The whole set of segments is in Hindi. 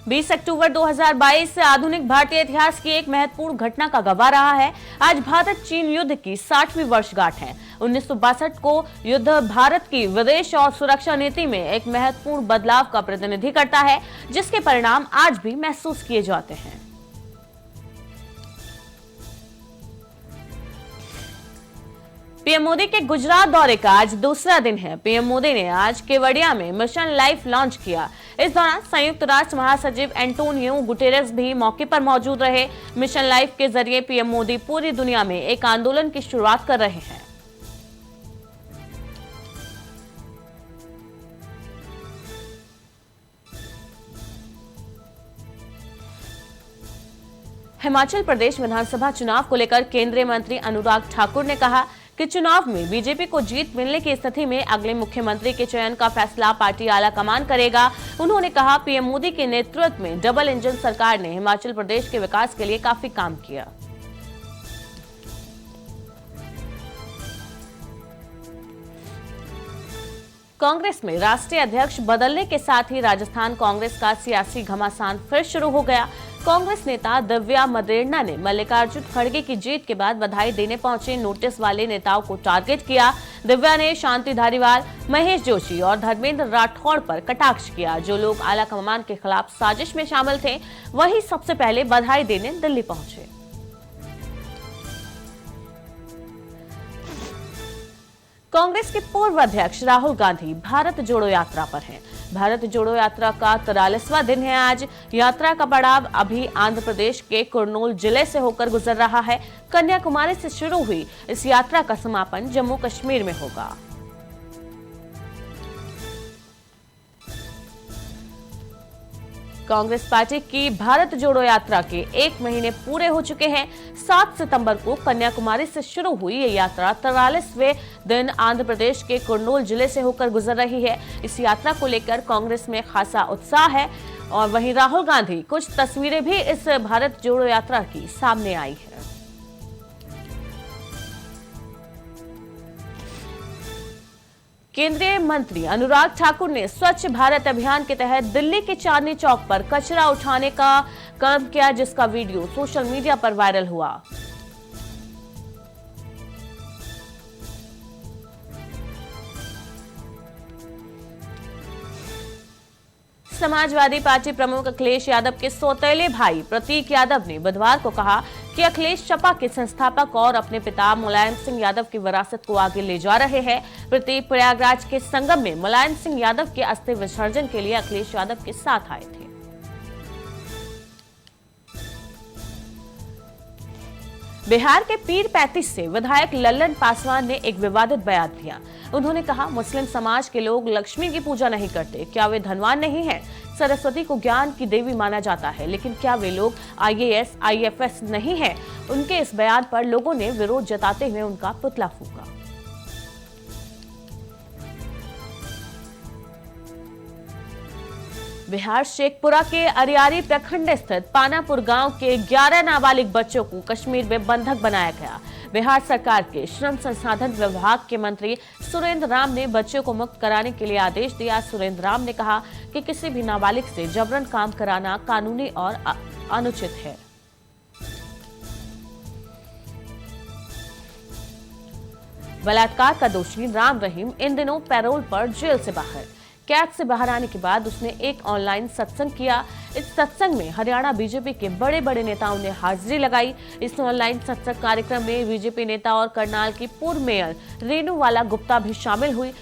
20 अक्टूबर 2022 आधुनिक भारतीय इतिहास की एक महत्वपूर्ण घटना का गवाह रहा है। आज भारत चीन युद्ध की 60वीं वर्षगांठ है। 1962 को युद्ध भारत की विदेश और सुरक्षा नीति में एक महत्वपूर्ण बदलाव का प्रतिनिधि करता है, जिसके परिणाम आज भी महसूस किए जाते हैं। पीएम मोदी के गुजरात दौरे का आज दूसरा दिन है। पीएम मोदी ने आज केवड़िया में मिशन लाइफ लॉन्च किया। इस दौरान संयुक्त राष्ट्र महासचिव एंटोनियो गुटेरेस भी मौके पर मौजूद रहे। मिशन लाइफ के जरिए पीएम मोदी पूरी दुनिया में एक आंदोलन की शुरुआत कर रहे हैं। हिमाचल प्रदेश विधानसभा चुनाव को लेकर केंद्रीय मंत्री अनुराग ठाकुर ने कहा कि चुनाव में बीजेपी को जीत मिलने की स्थिति में अगले मुख्यमंत्री के चयन का फैसला पार्टी आला कमान करेगा। उन्होंने कहा, पीएम मोदी के नेतृत्व में डबल इंजन सरकार ने हिमाचल प्रदेश के विकास के लिए काफी काम किया। कांग्रेस में राष्ट्रीय अध्यक्ष बदलने के साथ ही राजस्थान कांग्रेस का सियासी घमासान फिर शुरू हो गया। कांग्रेस नेता दिव्या मदेरणा ने मल्लिकार्जुन खड़गे की जीत के बाद बधाई देने पहुंचे नोटिस वाले नेताओं को टारगेट किया। दिव्या ने शांति धारीवाल, महेश जोशी और धर्मेंद्र राठौड़ पर कटाक्ष किया। जो लोग आलाकमान के खिलाफ साजिश में शामिल थे, वही सबसे पहले बधाई देने दिल्ली पहुंचे। कांग्रेस के पूर्व अध्यक्ष राहुल गांधी भारत जोड़ो यात्रा पर हैं। भारत जोड़ो यात्रा का 43वां दिन है आज। यात्रा का पड़ाव अभी आंध्र प्रदेश के कुर्नूल जिले से होकर गुजर रहा है। कन्याकुमारी से शुरू हुई इस यात्रा का समापन जम्मू कश्मीर में होगा। कांग्रेस पार्टी की भारत जोड़ो यात्रा के 1 महीने पूरे हो चुके हैं। 7 सितंबर को कन्याकुमारी से शुरू हुई ये यात्रा 43वें दिन आंध्र प्रदेश के कुर्नूल जिले से होकर गुजर रही है। इस यात्रा को लेकर कांग्रेस में खासा उत्साह है और वहीं राहुल गांधी कुछ तस्वीरें भी इस भारत जोड़ो यात्रा की सामने आई है। केंद्रीय मंत्री अनुराग ठाकुर ने स्वच्छ भारत अभियान के तहत दिल्ली के चांदनी चौक पर कचरा उठाने का काम किया, जिसका वीडियो सोशल मीडिया पर वायरल हुआ। समाजवादी पार्टी प्रमुख अखिलेश यादव के सौतेले भाई प्रतीक यादव ने बुधवार को कहा कि अखिलेश सपा के संस्थापक और अपने पिता मुलायम सिंह यादव की विरासत को आगे ले जा रहे हैं। प्रतीक प्रयागराज के संगम में मुलायम सिंह यादव के अस्थि विसर्जन के लिए अखिलेश यादव के साथ आए थे। बिहार के पीर 35 से विधायक लल्लन पासवान ने एक विवादित बयान दिया। उन्होंने कहा, मुस्लिम समाज के लोग लक्ष्मी की पूजा नहीं करते। क्या वे धनवान नहीं हैं? सरस्वती को ज्ञान की देवी माना जाता है, लेकिन क्या वे लोग IAS, IFS नहीं हैं? उनके इस बयान पर लोगों ने विरोध जताते हुए उनका पुतला फूंका। बिहार शेखपुरा के अरियारी प्रखंड स्थित पानापुर गांव के 11 नाबालिग बच्चों को कश्मीर में बंधक बनाया गया। बिहार सरकार के श्रम संसाधन विभाग के मंत्री सुरेंद्र राम ने बच्चों को मुक्त कराने के लिए आदेश दिया। सुरेंद्र राम ने कहा कि किसी भी नाबालिग से जबरन काम कराना कानूनी और अनुचित है। बलात्कार का दोषी राम रहीम इन दिनों पैरोल पर जेल से बाहर। कैद से बाहर आने के बाद उसने एक ऑनलाइन सत्संग किया। इस सत्संग में हरियाणा बीजेपी के बड़े बड़े नेताओं ने हाजिरी लगाई। इस ऑनलाइन सत्संग कार्यक्रम में बीजेपी नेता और करनाल की पूर्व मेयर रेणुवाला गुप्ता भी शामिल हुई।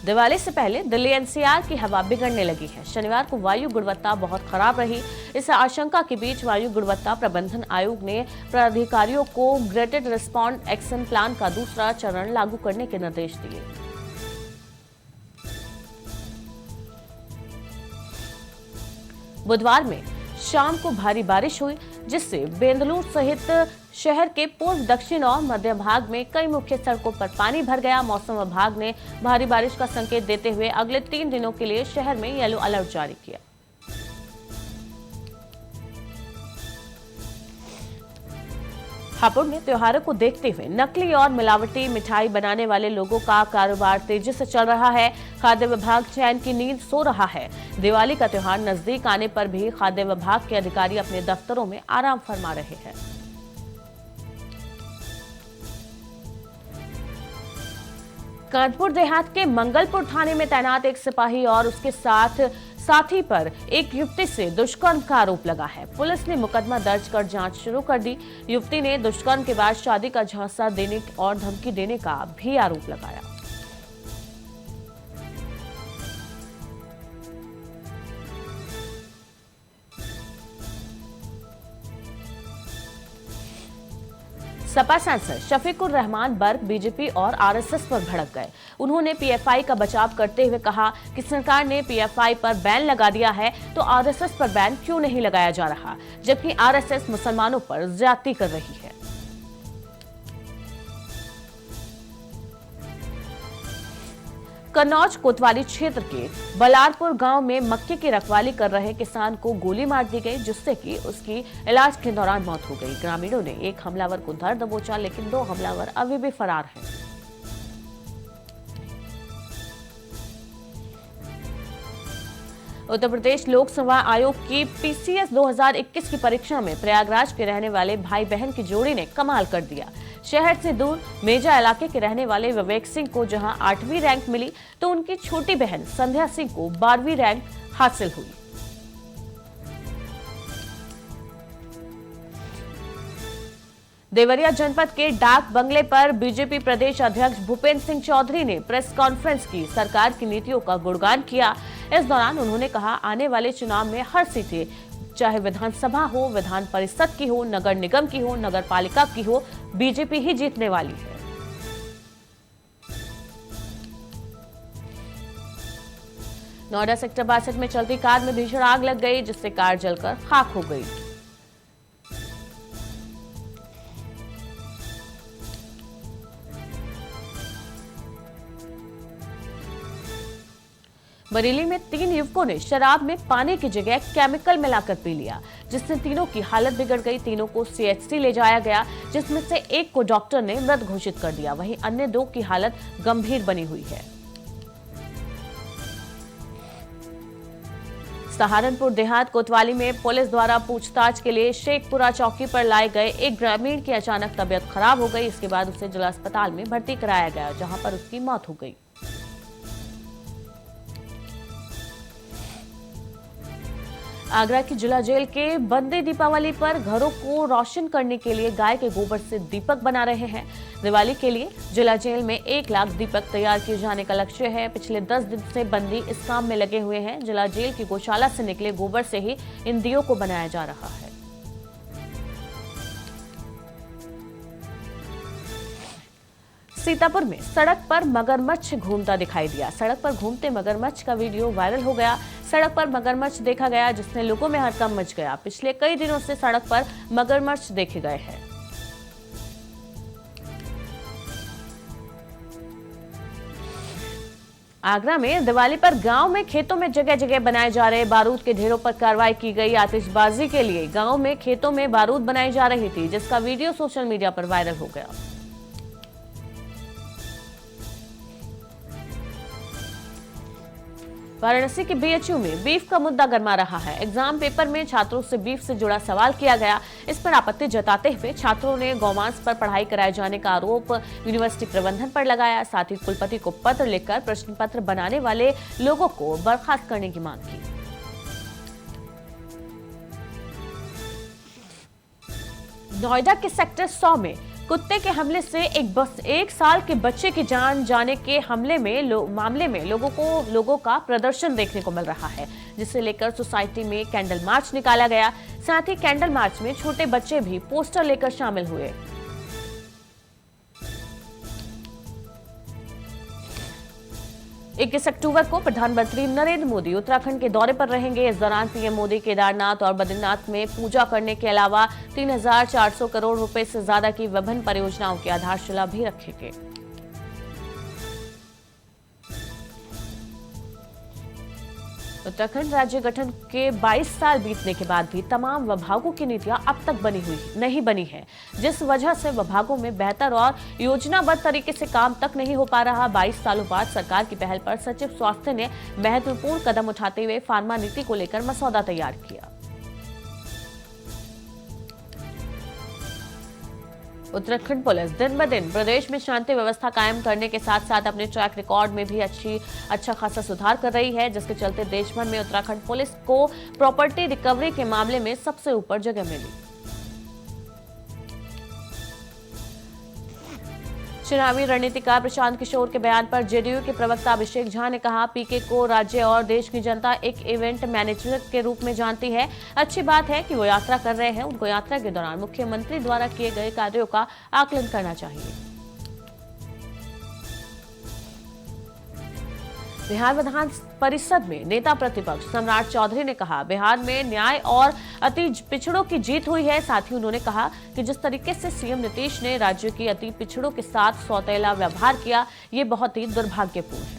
दिवाली से पहले दिल्ली NCR की हवा बिगड़ने लगी है। शनिवार को वायु गुणवत्ता बहुत खराब रही। इस आशंका के बीच वायु गुणवत्ता प्रबंधन आयोग ने प्राधिकारियों को ग्रेडेड रिस्पॉन्ड एक्शन प्लान का दूसरा चरण लागू करने के निर्देश दिए। बुधवार में शाम को भारी बारिश हुई, जिससे बेंदलुरु सहित शहर के पूर्व, दक्षिण और मध्य भाग में कई मुख्य सड़कों पर पानी भर गया। मौसम विभाग ने भारी बारिश का संकेत देते हुए अगले 3 दिनों के लिए शहर में येलो अलर्ट जारी किया। हापुड़ में त्योहारों को देखते हुए नकली और मिलावटी मिठाई बनाने वाले लोगों का कारोबार तेजी से चल रहा है। खाद्य विभाग चैन की नींद सो रहा है। दिवाली का त्योहार नजदीक आने पर भी खाद्य विभाग के अधिकारी अपने दफ्तरों में आराम फरमा रहे हैं। कानपुर देहात के मंगलपुर थाने में तैनात एक सिपाही और उसके साथी पर एक युवती से दुष्कर्म का आरोप लगा है। पुलिस ने मुकदमा दर्ज कर जांच शुरू कर दी। युवती ने दुष्कर्म के बाद शादी का झांसा देने और धमकी देने का भी आरोप लगाया। सपा सांसद शफीकुर रहमान बर्क बीजेपी और आरएसएस पर भड़क गए। उन्होंने पीएफआई का बचाव करते हुए कहा कि सरकार ने पीएफआई पर बैन लगा दिया है तो आरएसएस पर बैन क्यों नहीं लगाया जा रहा, जबकि आरएसएस मुसलमानों पर ज्यादती कर रही है। कन्नौज कोतवाली क्षेत्र के बलारपुर गांव में मक्के की रखवाली कर रहे किसान को गोली मार दी गई, जिससे कि उसकी इलाज के दौरान मौत हो गई। ग्रामीणों ने एक हमलावर को धर दबोचा, लेकिन 2 हमलावर अभी भी फरार हैं। उत्तर प्रदेश लोकसेवा आयोग की पीसीएस 2021 की परीक्षा में प्रयागराज के रहने वाले भाई बहन की जोड़ी ने कमाल कर दिया। शहर से दूर मेजा इलाके के रहने वाले विवेक सिंह को जहां 8वीं रैंक मिली तो उनकी छोटी बहन संध्या सिंह को 12वीं रैंक हासिल हुई। देवरिया जनपद के डाक बंगले पर बीजेपी प्रदेश अध्यक्ष भूपेंद्र सिंह चौधरी ने प्रेस कॉन्फ्रेंस की सरकार की नीतियों का गुणगान किया। इस दौरान उन्होंने कहा, आने वाले चुनाव में हर सीटें, चाहे विधानसभा हो, विधान परिषद की हो, नगर निगम की हो, नगर पालिका की हो, बीजेपी ही जीतने वाली है। नोएडा सेक्टर 62 में चलती कार में भीषण आग लग गई, जिससे कार जलकर खाक हो गई। बरेली में 3 युवकों ने शराब में पानी की जगह केमिकल मिलाकर पी लिया, जिससे तीनों की हालत बिगड़ गई। तीनों को सीएचसी ले जाया गया, जिसमें से एक को डॉक्टर ने मृत घोषित कर दिया। वहीं अन्य 2 की हालत गंभीर बनी हुई है। सहारनपुर देहात कोतवाली में पुलिस द्वारा पूछताछ के लिए शेखपुरा चौकी पर लाए गए एक ग्रामीण की अचानक तबीयत खराब हो गई। इसके बाद उसे जिला अस्पताल में भर्ती कराया गया, जहां पर उसकी मौत हो गई। आगरा की जिला जेल के बंदी दीपावली पर घरों को रोशन करने के लिए गाय के गोबर से दीपक बना रहे हैं। दिवाली के लिए जिला जेल में 1 लाख दीपक तैयार किए जाने का लक्ष्य है। पिछले 10 दिन से बंदी इस काम में लगे हुए हैं। जिला जेल की गौशाला से निकले गोबर से ही इन दियों को बनाया जा रहा है। सीतापुर में सड़क पर मगरमच्छ घूमता दिखाई दिया। सड़क पर घूमते मगरमच्छ का वीडियो वायरल हो गया। सड़क पर मगरमच्छ देखा गया, जिसने लोगों में हड़कंप मच गया। पिछले कई दिनों से सड़क पर मगरमच्छ देखे गए हैं। आगरा में दिवाली पर गांव में खेतों में जगह जगह बनाए जा रहे बारूद के ढेरों पर कार्रवाई की गई। आतिशबाजी के लिए गांव में खेतों में बारूद बनाई जा रही थी, जिसका वीडियो सोशल मीडिया पर वायरल हो गया। वाराणसी के बीएचयू में बीफ का मुद्दा गर्मा रहा है। एग्जाम पेपर में छात्रों से बीफ से जुड़ा सवाल किया गया। इस पर आपत्ति जताते हुए छात्रों ने गौमांस पर पढ़ाई कराए जाने का आरोप यूनिवर्सिटी प्रबंधन पर लगाया। साथ ही कुलपति को पत्र लिखकर प्रश्न पत्र बनाने वाले लोगों को बर्खास्त करने की मांग की। नोएडा के सेक्टर 100 में कुत्ते के हमले से एक साल के बच्चे की जान जाने के मामले में लोगों का प्रदर्शन देखने को मिल रहा है, जिसे लेकर सोसाइटी में कैंडल मार्च निकाला गया। साथ ही कैंडल मार्च में छोटे बच्चे भी पोस्टर लेकर शामिल हुए। 21 अक्टूबर को प्रधानमंत्री नरेंद्र मोदी उत्तराखंड के दौरे पर रहेंगे। इस दौरान पीएम मोदी केदारनाथ और बद्रीनाथ में पूजा करने के अलावा 3,400 करोड़ रुपए से ज्यादा की विभिन्न परियोजनाओं की आधारशिला भी रखेंगे। उत्तराखंड राज्य गठन के 22 साल बीतने के बाद भी तमाम विभागों की नीतियां अब तक नहीं बनी है, जिस वजह से विभागों में बेहतर और योजनाबद्ध तरीके से काम तक नहीं हो पा रहा। 22 सालों बाद सरकार की पहल पर सचिव स्वास्थ्य ने महत्वपूर्ण कदम उठाते हुए फार्मा नीति को लेकर मसौदा तैयार किया। उत्तराखंड पुलिस दिन ब दिन प्रदेश में शांति व्यवस्था कायम करने के साथ साथ अपने ट्रैक रिकॉर्ड में भी अच्छा खासा सुधार कर रही है, जिसके चलते देश भर में उत्तराखंड पुलिस को प्रॉपर्टी रिकवरी के मामले में सबसे ऊपर जगह मिली। चुनावी रणनीतिकार प्रशांत किशोर के बयान पर जेडीयू के प्रवक्ता अभिषेक झा ने कहा, पीके को राज्य और देश की जनता एक इवेंट मैनेजर के रूप में जानती है। अच्छी बात है कि वो यात्रा कर रहे हैं, उनको यात्रा के दौरान मुख्यमंत्री द्वारा किए गए कार्यों का आकलन करना चाहिए। बिहार विधान परिषद में नेता प्रतिपक्ष सम्राट चौधरी ने कहा, बिहार में न्याय और अति पिछड़ों की जीत हुई है। साथ ही उन्होंने कहा कि जिस तरीके से सीएम नीतीश ने राज्य की अति पिछड़ों के साथ सौतेला व्यवहार किया, ये बहुत ही दुर्भाग्यपूर्ण है।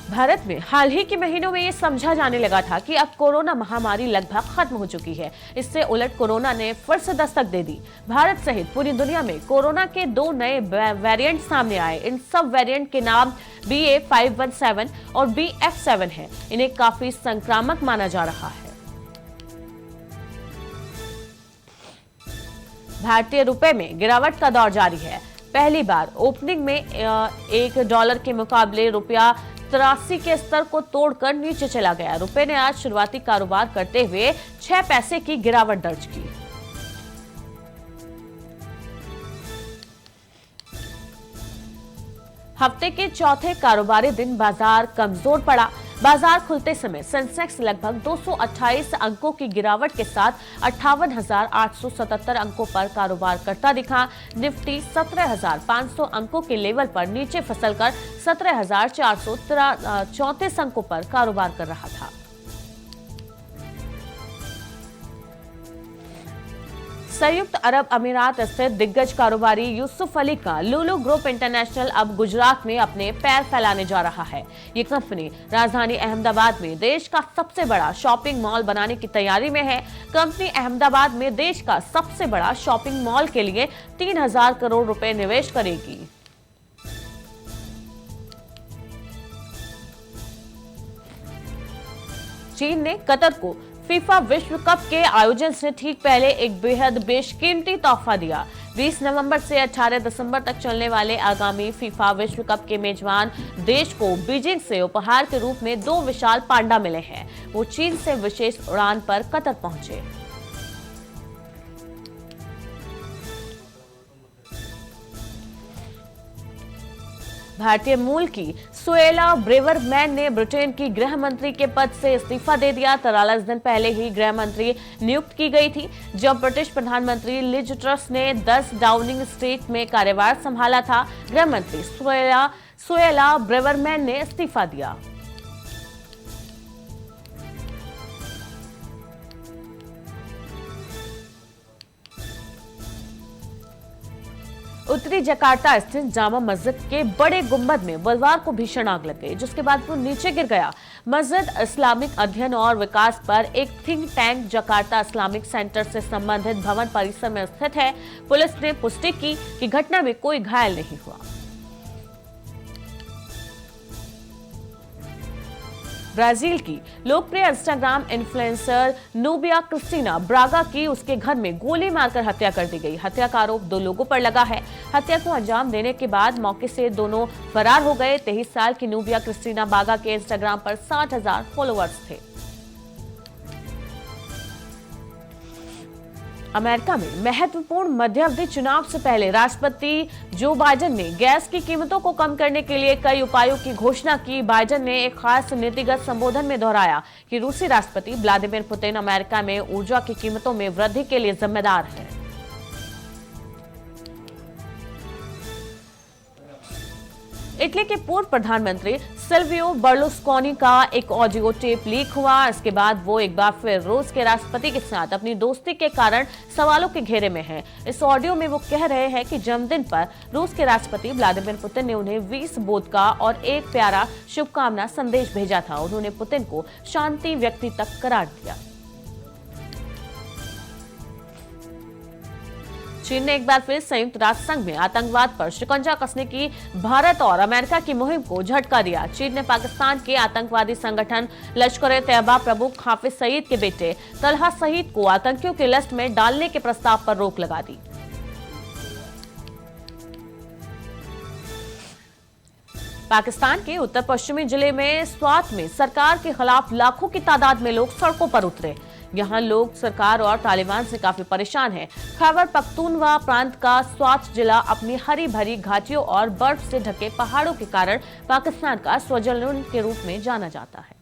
भारत में हाल ही के महीनों में ये समझा जाने लगा था कि अब कोरोना महामारी लगभग खत्म हो चुकी है। इससे उलट कोरोना ने फिर से दस्तक दे दी। भारत सहित पूरी दुनिया में कोरोना के 2 नए वेरिएंट सामने आए। इन सब वेरिएंट के नाम BA.517 और BF7 है। इन्हें काफी संक्रामक माना जा रहा है। भारतीय रुपए में गिरावट का दौर जारी है। पहली बार ओपनिंग में $1 के मुकाबले रुपया 83 के स्तर को तोड़कर नीचे चला गया। रुपए ने आज शुरुआती कारोबार करते हुए 6 पैसे की गिरावट दर्ज की। हफ्ते के चौथे कारोबारी दिन बाजार कमजोर पड़ा। बाजार खुलते समय सेंसेक्स लगभग 228 अंकों की गिरावट के साथ 58,877 अंकों पर कारोबार करता दिखा। निफ्टी 17,500 अंकों के लेवल पर नीचे फिसलकर 17,434 अंकों पर कारोबार कर रहा था। संयुक्त अरब अमीरात स्थित दिग्गज कारोबारी यूसुफ अली का लुलु ग्रुप इंटरनेशनल अब गुजरात में अपने पैर फैलाने जा रहा है। ये कंपनी राजधानी अहमदाबाद में देश का सबसे बड़ा शॉपिंग मॉल बनाने की तैयारी में है। कंपनी अहमदाबाद में देश का सबसे बड़ा शॉपिंग मॉल के लिए 3,000 करोड़ रुपए निवेश करेगी। चीन ने कतर को फीफा विश्व कप के आयोजन से ठीक पहले एक बेहद बेशकीमती तोहफा दिया। 20 नवंबर से 18 दिसंबर तक चलने वाले आगामी फीफा विश्व कप के मेजबान देश को बीजिंग से उपहार के रूप में 2 विशाल पांडा मिले हैं। वो चीन से विशेष उड़ान पर कतर पहुंचे। भारतीय मूल की सुएला ब्रेवरमैन ने ब्रिटेन की गृह मंत्री के पद से इस्तीफा दे दिया। 43 दिन पहले ही गृह मंत्री नियुक्त की गई थी, जब ब्रिटिश प्रधानमंत्री लिज ट्रस ने 10 डाउनिंग स्ट्रीट में कार्यभार संभाला था। गृह मंत्री सुएला ब्रेवरमैन ने इस्तीफा दिया। उत्तरी जकार्ता स्थित जामा मस्जिद के बड़े गुंबद में बुधवार को भीषण आग लग गई, जिसके बाद वो नीचे गिर गया। मस्जिद इस्लामिक अध्ययन और विकास पर एक think tank Jakarta Islamic centre से संबंधित भवन परिसर में स्थित है। पुलिस ने पुष्टि की कि घटना में कोई घायल नहीं हुआ। ब्राजील की लोकप्रिय Instagram influencer Nubia Cristina Braga की उसके घर में गोली मारकर हत्या कर दी गई। हत्या का आरोप 2 लोगों पर लगा है। हत्या को अंजाम देने के बाद मौके से दोनों फरार हो गए। 23 साल की नूबिया क्रिस्टीना ब्रागा के इंस्टाग्राम पर 60,000 फॉलोअर्स थे। अमेरिका में महत्वपूर्ण मध्यावधि चुनाव से पहले राष्ट्रपति जो बाइडेन ने गैस की कीमतों को कम करने के लिए कई उपायों की घोषणा की। बाइडेन ने एक खास नीतिगत संबोधन में दोहराया कि रूसी राष्ट्रपति व्लादिमीर पुतिन अमेरिका में ऊर्जा की कीमतों में वृद्धि के लिए जिम्मेदार है। इटली के पूर्व प्रधानमंत्री सिल्वियो बर्लुस्कोनी का एक ऑडियो टेप लीक हुआ। इसके बाद वो एक बार फिर रूस के राष्ट्रपति के साथ अपनी दोस्ती के कारण सवालों के घेरे में हैं। इस ऑडियो में वो कह रहे हैं कि जन्मदिन पर रूस के राष्ट्रपति व्लादिमीर पुतिन ने उन्हें 20 वोदका और एक प्यारा शुभकामना संदेश भेजा था। उन्होंने पुतिन को शांति व्यक्ति तक करार दिया। चीन ने एक बार फिर संयुक्त राष्ट्र संघ में आतंकवाद पर शिकंजा कसने की भारत और अमेरिका की मुहिम को झटका दिया। चीन ने पाकिस्तान के आतंकवादी संगठन लश्कर-ए-तैयबा प्रमुख हाफिज सईद के बेटे तलहा सईद को आतंकियों की लिस्ट में डालने के प्रस्ताव पर रोक लगा दी। पाकिस्तान के उत्तर पश्चिमी जिले में स्वात में सरकार के खिलाफ लाखों की तादाद में लोग सड़कों पर उतरे। यहाँ लोग सरकार और तालिबान से काफी परेशान हैं। खैबर पख्तूनवा प्रांत का स्वात जिला अपनी हरी भरी घाटियों और बर्फ से ढके पहाड़ों के कारण पाकिस्तान का स्विट्जरलैंड के रूप में जाना जाता है।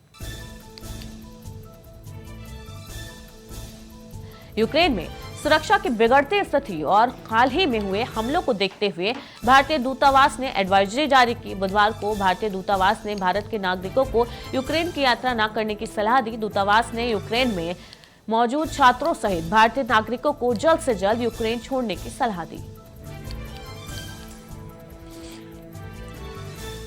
यूक्रेन में सुरक्षा की बिगड़ती स्थिति और हाल ही में हुए हमलों को देखते हुए भारतीय दूतावास ने एडवाइजरी जारी की। बुधवार को भारतीय दूतावास ने भारत के नागरिकों को यूक्रेन की यात्रा न करने की सलाह दी। दूतावास ने यूक्रेन में मौजूद छात्रों सहित भारतीय नागरिकों को जल्द से जल्द यूक्रेन छोड़ने की सलाह दी।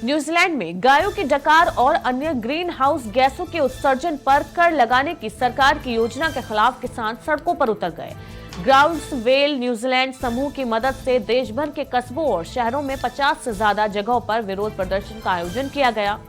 न्यूजीलैंड में गायों की डकार और अन्य ग्रीन हाउस गैसों के उत्सर्जन पर कर लगाने की सरकार की योजना के खिलाफ किसान सड़कों पर उतर गए। ग्राउंड्सवेल न्यूजीलैंड समूह की मदद से देश भर के कस्बों और शहरों में 50 से ज्यादा जगहों पर विरोध प्रदर्शन का आयोजन किया गया।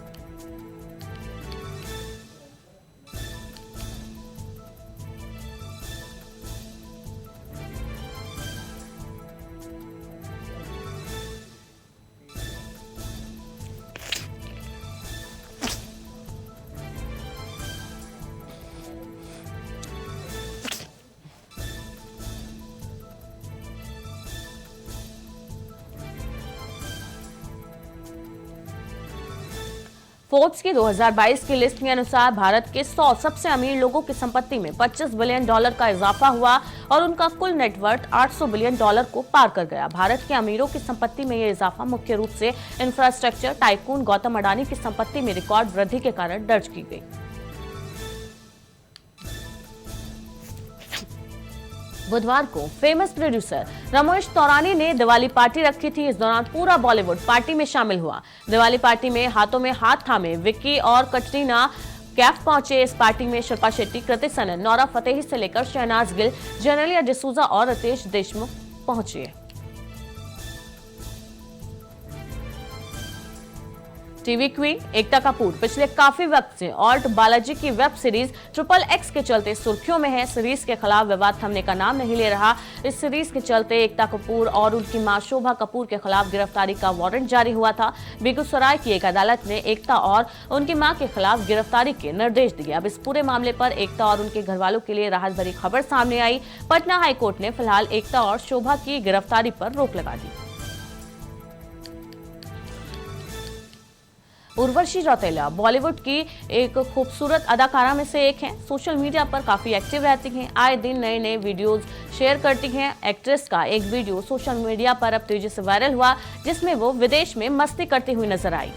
फोर्ब्स की 2022 की लिस्ट के अनुसार भारत के 100 सबसे अमीर लोगों की संपत्ति में $25 बिलियन का इजाफा हुआ और उनका कुल नेटवर्थ $800 बिलियन को पार कर गया। भारत के अमीरों की संपत्ति में यह इजाफा मुख्य रूप से इंफ्रास्ट्रक्चर टाइकून गौतम अडानी की संपत्ति में रिकॉर्ड वृद्धि के कारण दर्ज की गई। बुधवार को फेमस प्रोड्यूसर रमेश तौरानी ने दिवाली पार्टी रखी थी। इस दौरान पूरा बॉलीवुड पार्टी में शामिल हुआ। दिवाली पार्टी में हाथों में हाथ थामे विक्की और कटरीना कैफ पहुंचे। इस पार्टी में शिल्पा शेट्टी, कृति सनन, नोरा फतेही से लेकर शहनाज गिल, जेनेलिया डिसूजा और रितेश देशमुख पहुंचे। टीवी क्वीन एकता कपूर पिछले काफी वक्त से ऑल्ट बालाजी की वेब सीरीज XXX के चलते सुर्खियों में है। सीरीज के खिलाफ विवाद थमने का नाम नहीं ले रहा। इस सीरीज के चलते एकता कपूर और उनकी मां शोभा कपूर के खिलाफ गिरफ्तारी का वारंट जारी हुआ था। बेगूसराय की एक अदालत ने एकता और उनकी मां के खिलाफ गिरफ्तारी के निर्देश दिए। अब इस पूरे मामले पर एकता और उनके घर वालों के लिए राहत भरी खबर सामने आई। पटना हाईकोर्ट ने फिलहाल एकता और शोभा की गिरफ्तारी पर रोक लगा दी। उर्वशी रौतेला बॉलीवुड की एक खूबसूरत अदाकारा में से एक हैं। सोशल मीडिया पर काफी एक्टिव रहती हैं। आए दिन नए नए वीडियोस शेयर करती हैं। एक्ट्रेस का एक वीडियो सोशल मीडिया पर अब तेजी से वायरल हुआ, जिसमें वो विदेश में मस्ती करती हुई नजर आई।